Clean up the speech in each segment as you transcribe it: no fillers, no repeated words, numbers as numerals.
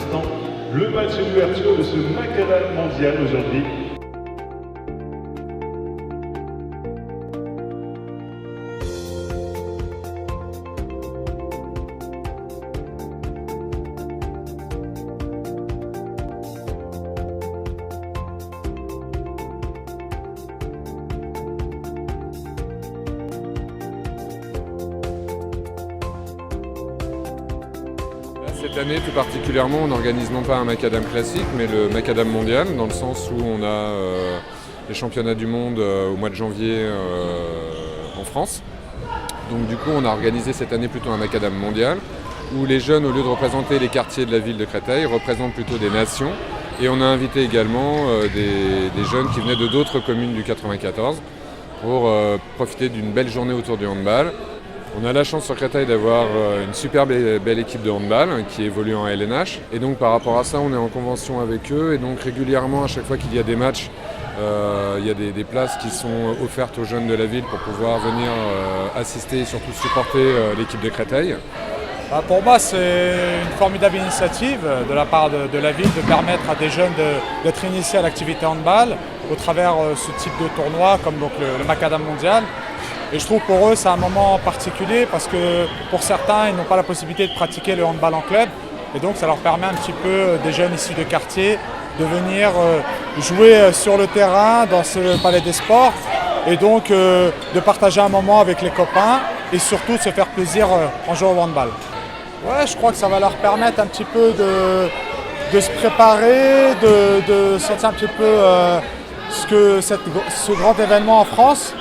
instants le match d'ouverture de ce Macadam mondial aujourd'hui. Cette année, tout particulièrement, on organise non pas un Macadam classique, mais le Macadam mondial, dans le sens où on a les championnats du monde au mois de janvier en France. Donc du coup, on a organisé cette année plutôt un Macadam mondial, où les jeunes, au lieu de représenter les quartiers de la ville de Créteil, représentent plutôt des nations. Et on a invité également des jeunes qui venaient de d'autres communes du 94 pour profiter d'une belle journée autour du handball. On a la chance sur Créteil d'avoir une super belle équipe de handball qui évolue en LNH. Et donc par rapport à ça, on est en convention avec eux. Et donc régulièrement, à chaque fois qu'il y a des matchs, il y a des places qui sont offertes aux jeunes de la ville pour pouvoir venir assister et surtout supporter l'équipe de Créteil. Pour moi, c'est une formidable initiative de la part de la ville de permettre à des jeunes d'être initiés à l'activité handball au travers ce type de tournoi comme donc le Macadam mondial. Et je trouve pour eux c'est un moment particulier parce que pour certains ils n'ont pas la possibilité de pratiquer le handball en club et donc ça leur permet un petit peu des jeunes issus de quartier de venir jouer sur le terrain dans ce palais des sports et donc de partager un moment avec les copains et surtout de se faire plaisir en jouant au handball. Ouais, je crois que ça va leur permettre un petit peu de se préparer, de sentir un petit peu ce grand événement en France.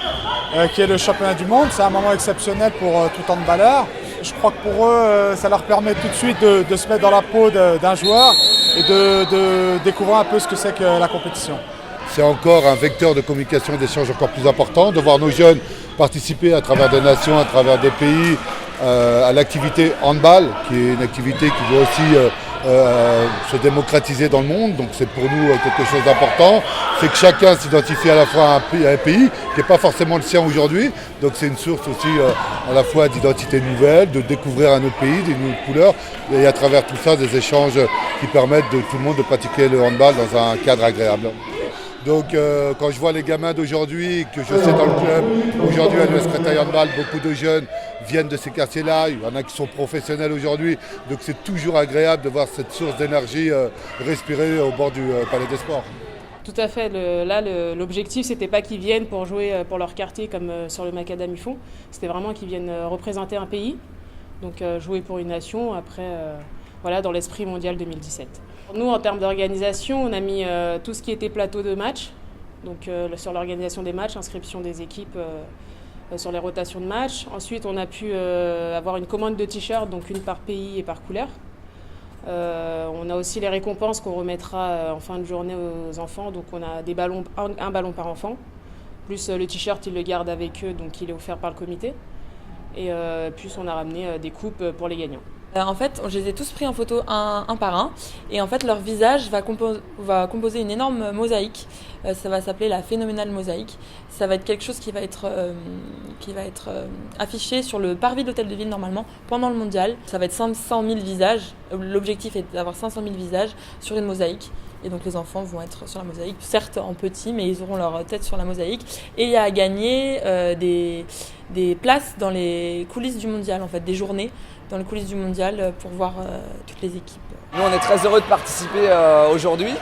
Qui est le championnat du monde. C'est un moment exceptionnel pour tout handballeur. Je crois que pour eux, ça leur permet tout de suite de se mettre dans la peau d'un joueur et de découvrir un peu ce que c'est que la compétition. C'est encore un vecteur de communication et d'échange encore plus important, de voir nos jeunes participer à travers des nations, à travers des pays, à l'activité handball, qui est une activité qui doit aussi se démocratiser dans le monde, donc c'est pour nous quelque chose d'important. C'est que chacun s'identifie à la fois à un pays qui n'est pas forcément le sien aujourd'hui, donc c'est une source aussi à la fois d'identité nouvelle, de découvrir un autre pays, des nouvelles couleurs, et à travers tout ça des échanges qui permettent de tout le monde de pratiquer le handball dans un cadre agréable. Donc quand je vois les gamins d'aujourd'hui, que je sais dans le club, aujourd'hui à l'US Créteil Handball, beaucoup de jeunes viennent de ces quartiers-là, il y en a qui sont professionnels aujourd'hui, donc c'est toujours agréable de voir cette source d'énergie respirer au bord du Palais des Sports. Tout à fait, l'objectif c'était pas qu'ils viennent pour jouer pour leur quartier comme sur le Macadam ils font, c'était vraiment qu'ils viennent représenter un pays, donc jouer pour une nation après voilà, dans l'esprit mondial 2017. Nous, en termes d'organisation, on a mis tout ce qui était plateau de match, donc sur l'organisation des matchs, inscription des équipes sur les rotations de matchs. Ensuite, on a pu avoir une commande de t-shirts, donc une par pays et par couleur. On a aussi les récompenses qu'on remettra en fin de journée aux enfants, donc on a des ballons, un ballon par enfant, plus le t-shirt, ils le gardent avec eux, donc il est offert par le comité. Et plus on a ramené des coupes pour les gagnants. En fait, je les ai tous pris en photo un par un et en fait leur visage va composer une énorme mosaïque. Ça va s'appeler la phénoménale mosaïque. Ça va être quelque chose qui va être affiché sur le parvis de l'hôtel de ville normalement pendant le mondial. Ça va être 500 000 visages. L'objectif est d'avoir 500 000 visages sur une mosaïque. Et donc les enfants vont être sur la mosaïque, certes en petit, mais ils auront leur tête sur la mosaïque. Et il y a à gagner des places dans les coulisses du mondial, en fait, des journées dans les coulisses du mondial pour voir toutes les équipes. Nous, on est très heureux de participer aujourd'hui.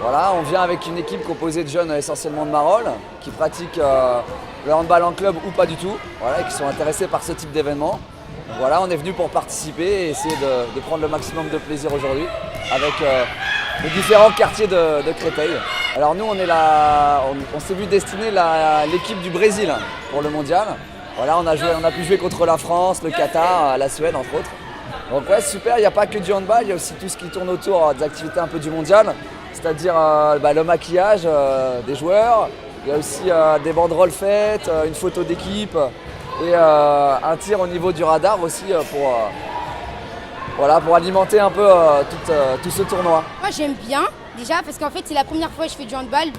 Voilà, on vient avec une équipe composée de jeunes essentiellement de Marolles, qui pratiquent le handball en club ou pas du tout, voilà, et qui sont intéressés par ce type d'événement. Voilà, on est venu pour participer et essayer de prendre le maximum de plaisir aujourd'hui avec les différents quartiers de Créteil. Alors nous, on s'est vu destiner l'équipe du Brésil pour le mondial. Voilà, on a pu jouer contre la France, le Qatar, la Suède entre autres. Donc ouais, super, il n'y a pas que du handball, il y a aussi tout ce qui tourne autour des activités un peu du mondial, c'est-à-dire le maquillage des joueurs, il y a aussi des banderoles faites, une photo d'équipe et un tir au niveau du radar aussi pour alimenter un peu tout ce tournoi. Moi j'aime bien déjà parce qu'en fait c'est la première fois que je fais du handball.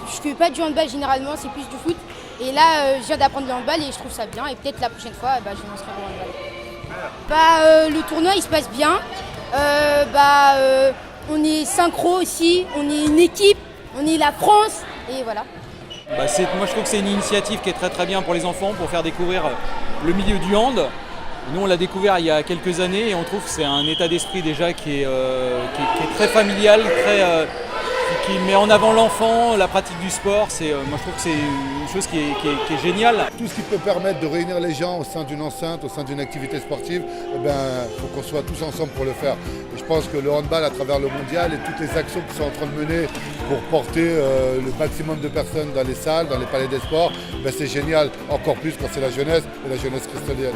Je fais pas du handball généralement, c'est plus du foot. Et là je viens d'apprendre le handball et je trouve ça bien et peut-être la prochaine fois je me lancerai au handball. Le tournoi il se passe bien. On est synchro aussi, on est une équipe, on est la France et voilà. Moi je trouve que c'est une initiative qui est très très bien pour les enfants, pour faire découvrir le milieu du hand. Nous on l'a découvert il y a quelques années et on trouve que c'est un état d'esprit déjà qui est très familial, qui met en avant l'enfant, la pratique du sport. Moi je trouve que c'est une chose qui est géniale. Tout ce qui peut permettre de réunir les gens au sein d'une enceinte, au sein d'une activité sportive, faut qu'on soit tous ensemble pour le faire. Et je pense que le handball à travers le mondial et toutes les actions qui sont en train de mener pour porter le maximum de personnes dans les salles, dans les palais des sports, c'est génial, encore plus quand c'est la jeunesse et la jeunesse christolienne.